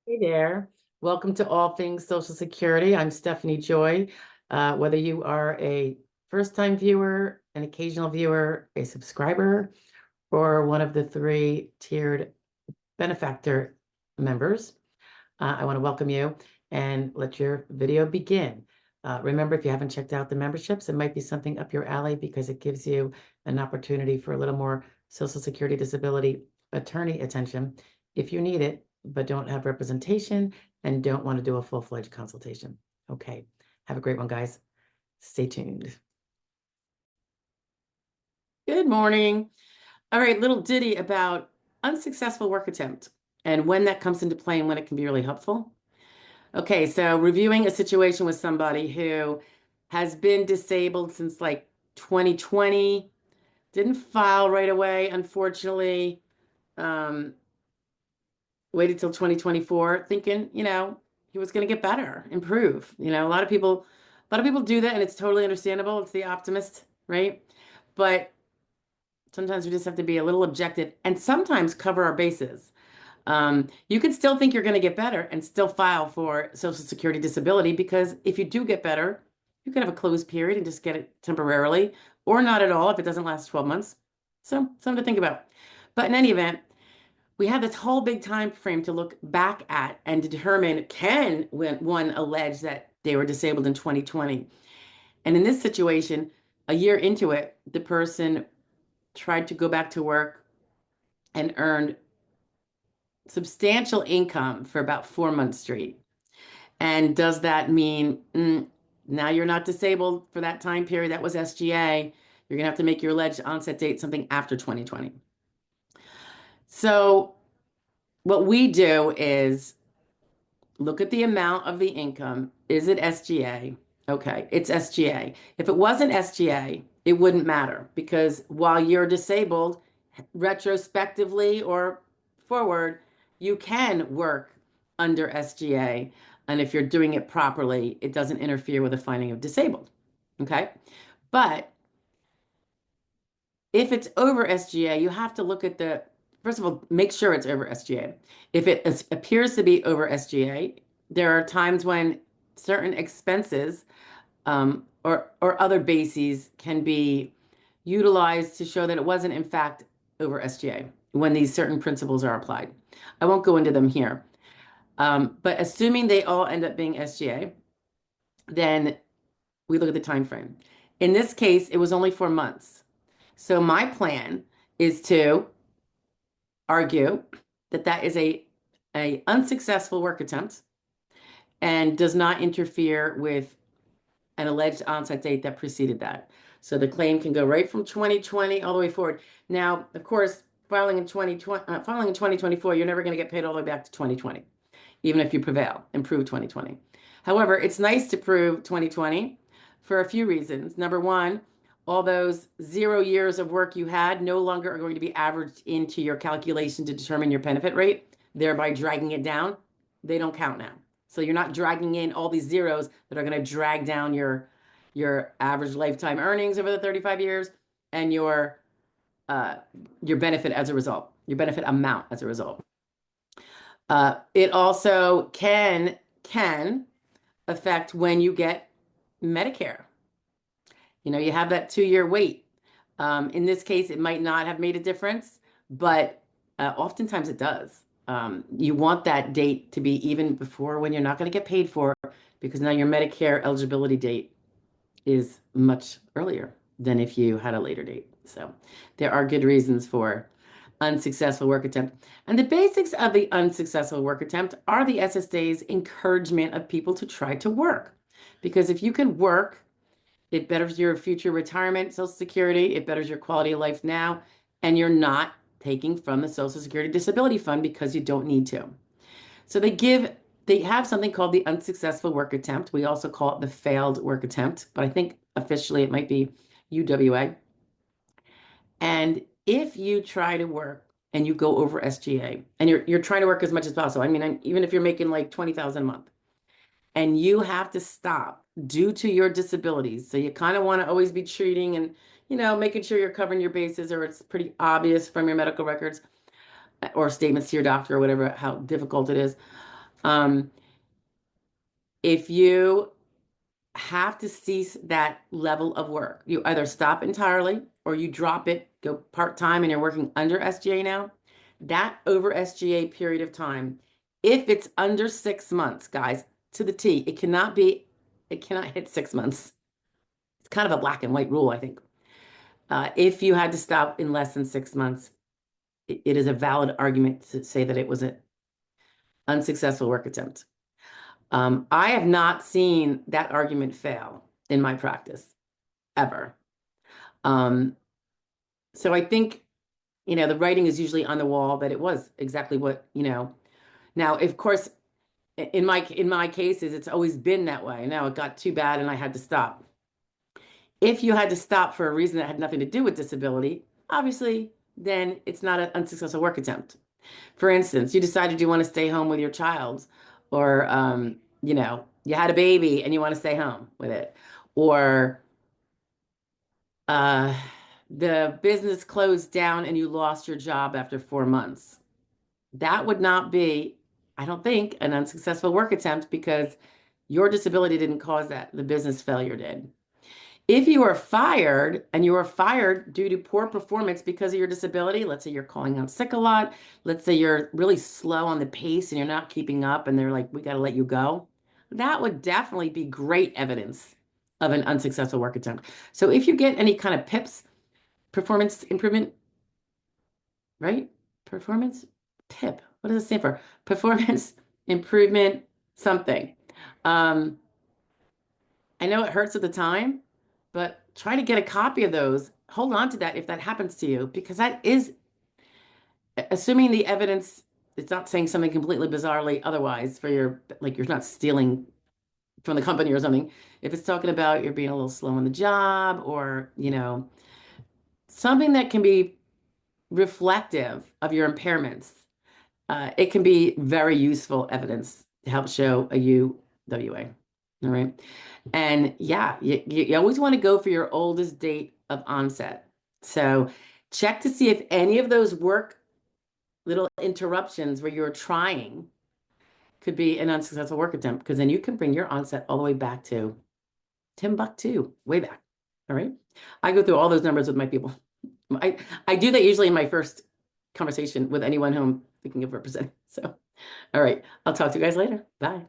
Hey there. Welcome to All Things Social Security. I'm Stephanie Joy. Whether you are a first-time viewer, an occasional viewer, a subscriber, or one of the three tiered benefactor members, I want to welcome you and let your video begin. Remember, if you haven't checked out the memberships, it might be something up your alley because it gives you an opportunity for a little more Social Security disability attorney attention if you need it, but don't have representation and don't want to do a full-fledged consultation. Okay, have a great one, guys. Stay tuned. Good morning. All right, little ditty about unsuccessful work attempt and when that comes into play and when it can be really helpful. Okay, so reviewing a situation with somebody who has been disabled since like 2020, didn't file right away, unfortunately. Um, Waited till 2024, thinking, he was going to get better, improve. A lot of people do that, and it's totally understandable. It's the optimist, right? But sometimes we just have to be a little objective and sometimes cover our bases. You can still think you're going to get better and still file for Social Security disability because if you do get better, you can have a closed period and just get it temporarily or not at all if it doesn't last 12 months. So, something to think about. But in any event, we have this whole big time frame to look back at and determine can one allege that they were disabled in 2020. And in this situation, a year into it, the person tried to go back to work and earned substantial income for about 4 months straight. And does that mean now you're not disabled for that time period? That was SGA. You're going to have to make your alleged onset date something after 2020. So, what we do is look at the amount of the income. Is it SGA? Okay, it's SGA. If it wasn't SGA, it wouldn't matter because while you're disabled, retrospectively or forward, you can work under SGA. And if you're doing it properly, it doesn't interfere with the finding of disabled. Okay. But if it's over SGA, you have to look at first of all, make sure it's over SGA. If it appears to be over SGA, there are times when certain expenses or other bases can be utilized to show that it wasn't in fact over SGA when these certain principles are applied. I won't go into them here. But assuming they all end up being SGA, then we look at the time frame. In this case, it was only 4 months. So my plan is to argue that that is a unsuccessful work attempt and does not interfere with an alleged onset date that preceded that. So the claim can go right from 2020 all the way forward. Now, of course, filing in 2024, you're never going to get paid all the way back to 2020, even if you prevail and prove 2020. However, it's nice to prove 2020 for a few reasons. Number one, all those 0 years of work you had no longer are going to be averaged into your calculation to determine your benefit rate, thereby dragging it down. They don't count now. So you're not dragging in all these zeros that are going to drag down your average lifetime earnings over the 35 years and your benefit as a result, your benefit amount as a result. It also can affect when you get Medicare. You have that 2-year wait. In this case, it might not have made a difference, but oftentimes it does. You want that date to be even before when you're not going to get paid for because now your Medicare eligibility date is much earlier than if you had a later date. So there are good reasons for unsuccessful work attempt. And the basics of the unsuccessful work attempt are the SSDI's encouragement of people to try to work. Because if you can work, it betters your future retirement, Social Security, it betters your quality of life now, and you're not taking from the Social Security Disability Fund because you don't need to. So they have something called the unsuccessful work attempt. We also call it the failed work attempt, but I think officially it might be UWA. And if you try to work and you go over SGA and you're trying to work as much as possible, I mean, even if you're making like 20,000 a month and you have to stop due to your disabilities. So you kind of want to always be treating and, making sure you're covering your bases or it's pretty obvious from your medical records or statements to your doctor or whatever, how difficult it is. Um, if you have to cease that level of work, you either stop entirely or you drop it, go part-time, and you're working under SGA now. That over SGA period of time, if it's under 6 months, guys, to the T, it cannot hit 6 months. It's kind of a black and white rule, I think. If you had to stop in less than 6 months, it is a valid argument to say that it was an unsuccessful work attempt. I have not seen that argument fail in my practice ever. So I think, the writing is usually on the wall that it was exactly what. Now, of course, in my cases, it's always been that way. Now it got too bad and I had to stop. If you had to stop for a reason that had nothing to do with disability, obviously, then it's not an unsuccessful work attempt. For instance, you decided you want to stay home with your child, or you had a baby and you want to stay home with it, or uh, the business closed down and you lost your job after 4 months. That would not be, I don't think, an unsuccessful work attempt because your disability didn't cause that. The business failure did. If you are fired and you are fired due to poor performance because of your disability, let's say you're calling out sick a lot, let's say you're really slow on the pace and you're not keeping up and they're like, we got to let you go, that would definitely be great evidence of an unsuccessful work attempt. So if you get any kind of PIPs, performance improvement, right? Performance PIP, what does it stand for? Performance improvement something. I know it hurts at the time, but try to get a copy of those. Hold on to that if that happens to you, because that is, assuming the evidence, it's not saying something completely bizarrely otherwise for like you're not stealing from the company or something. If it's talking about you're being a little slow on the job or, something that can be reflective of your impairments, it can be very useful evidence to help show a UWA. All right. And yeah, you always want to go for your oldest date of onset. So check to see if any of those work little interruptions where you're trying could be an unsuccessful work attempt, because then you can bring your onset all the way back to Timbuktu, way back. All right. I go through all those numbers with my people. I do that usually in my first conversation with anyone who I'm thinking of representing. So, all right. I'll talk to you guys later. Bye.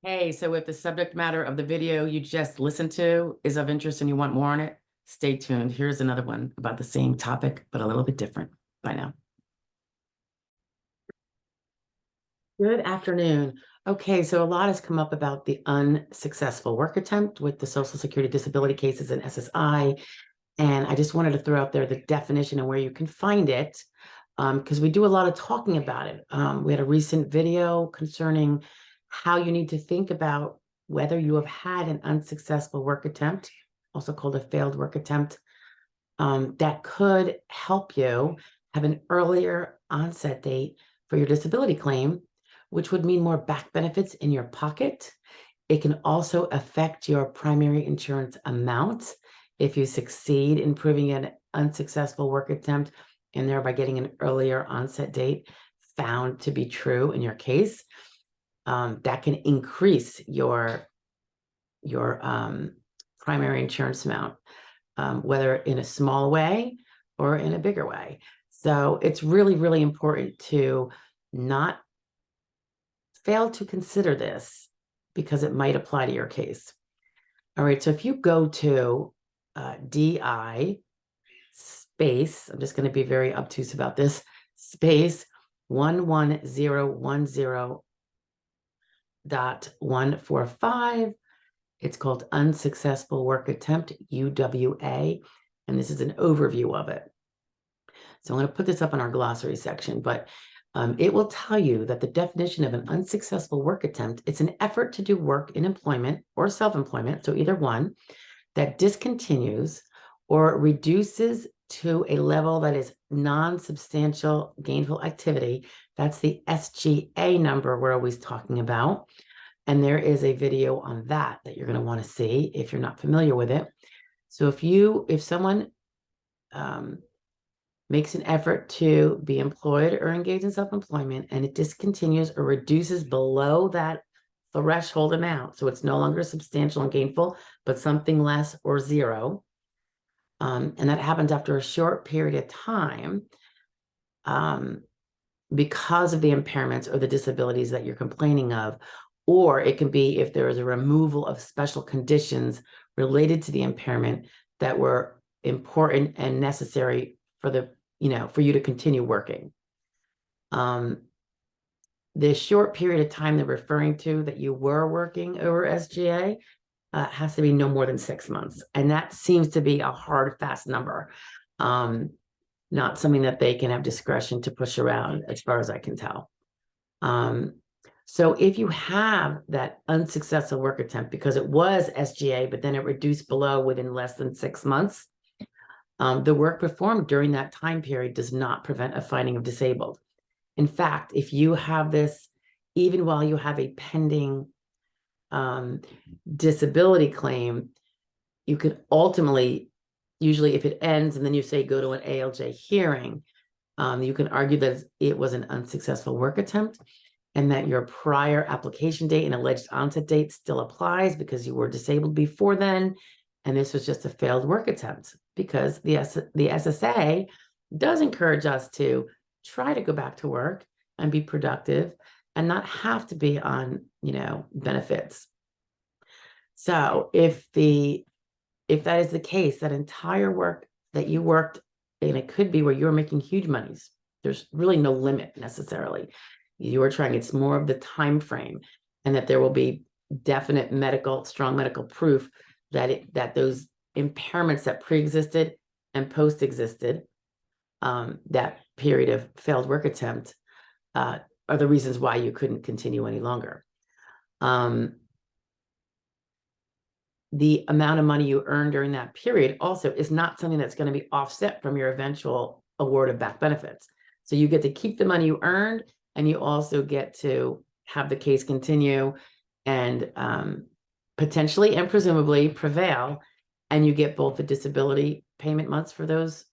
Hey, so if the subject matter of the video you just listened to is of interest and you want more on it, stay tuned. Here's another one about the same topic, but a little bit different. Bye now. Good afternoon. Okay, so a lot has come up about the unsuccessful work attempt with the Social Security disability cases and SSI. And I just wanted to throw out there the definition and where you can find it, because we do a lot of talking about it. We had a recent video concerning how you need to think about whether you have had an unsuccessful work attempt, also called a failed work attempt, that could help you have an earlier onset date for your disability claim, which would mean more back benefits in your pocket. It can also affect your primary insurance amount if you succeed in proving an unsuccessful work attempt and thereby getting an earlier onset date found to be true in your case. That can increase your primary insurance amount, whether in a small way or in a bigger way. So it's really, really important to not fail to consider this because it might apply to your case. All right, so if you go to DI space, I'm just going to be very obtuse about this, space 11010.145. It's called Unsuccessful Work Attempt, UWA, and this is an overview of it. So I'm going to put this up in our glossary section, but it will tell you that the definition of an unsuccessful work attempt, it's an effort to do work in employment or self-employment, so either one, that discontinues or reduces to a level that is non-substantial gainful activity. That's the SGA number we're always talking about. And there is a video on that you're going to want to see if you're not familiar with it. So if someone makes an effort to be employed or engaged in self-employment, and it discontinues or reduces below that threshold amount. So it's no longer substantial and gainful, but something less or zero. And that happens after a short period of time because of the impairments or the disabilities that you're complaining of. Or it can be if there is a removal of special conditions related to the impairment that were important and necessary for for you to continue working. The short period of time they're referring to that you were working over SGA has to be no more than 6 months. And that seems to be a hard, fast number. Not something that they can have discretion to push around, as far as I can tell. So if you have that unsuccessful work attempt because it was SGA, but then it reduced below within less than 6 months, the work performed during that time period does not prevent a finding of disabled. In fact, if you have this, even while you have a pending disability claim, you could ultimately, usually if it ends and then you say go to an ALJ hearing, you can argue that it was an unsuccessful work attempt and that your prior application date and alleged onset date still applies because you were disabled before then, and this was just a failed work attempt, because the SSA does encourage us to try to go back to work and be productive and not have to be on, benefits. So if that is the case, that entire work that you worked, and it could be where you're making huge monies, there's really no limit necessarily. It's more of the time frame, and that there will be definite strong medical proof that those impairments that pre-existed and post-existed, that period of failed work attempt, are the reasons why you couldn't continue any longer. The amount of money you earn during that period also is not something that's going to be offset from your eventual award of back benefits. So you get to keep the money you earned, and you also get to have the case continue and potentially and presumably prevail, and you get both the disability payment months for those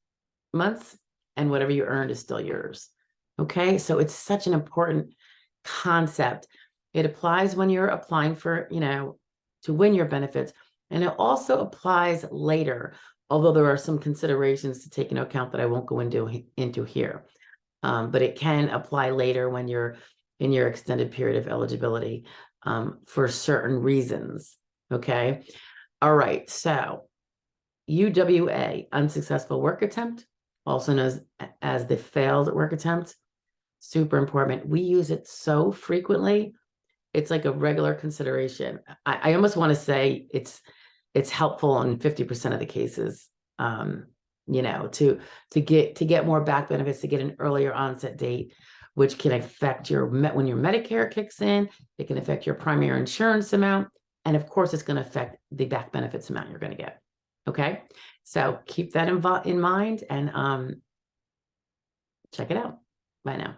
months, and whatever you earned is still yours. Okay, so it's such an important concept. It applies when you're applying for, to win your benefits. And it also applies later, although there are some considerations to take into account that I won't go into here. But it can apply later when you're in your extended period of eligibility for certain reasons. Okay. All right. So UWA, unsuccessful work attempt, also known as the failed work attempt, super important. We use it so frequently. It's like a regular consideration. I almost want to say it's helpful in 50% of the cases, to get more back benefits, to get an earlier onset date, which can affect when your Medicare kicks in, it can affect your primary insurance amount. And of course, it's going to affect the back benefits amount you're going to get. Okay. So keep that in mind and check it out. Bye now.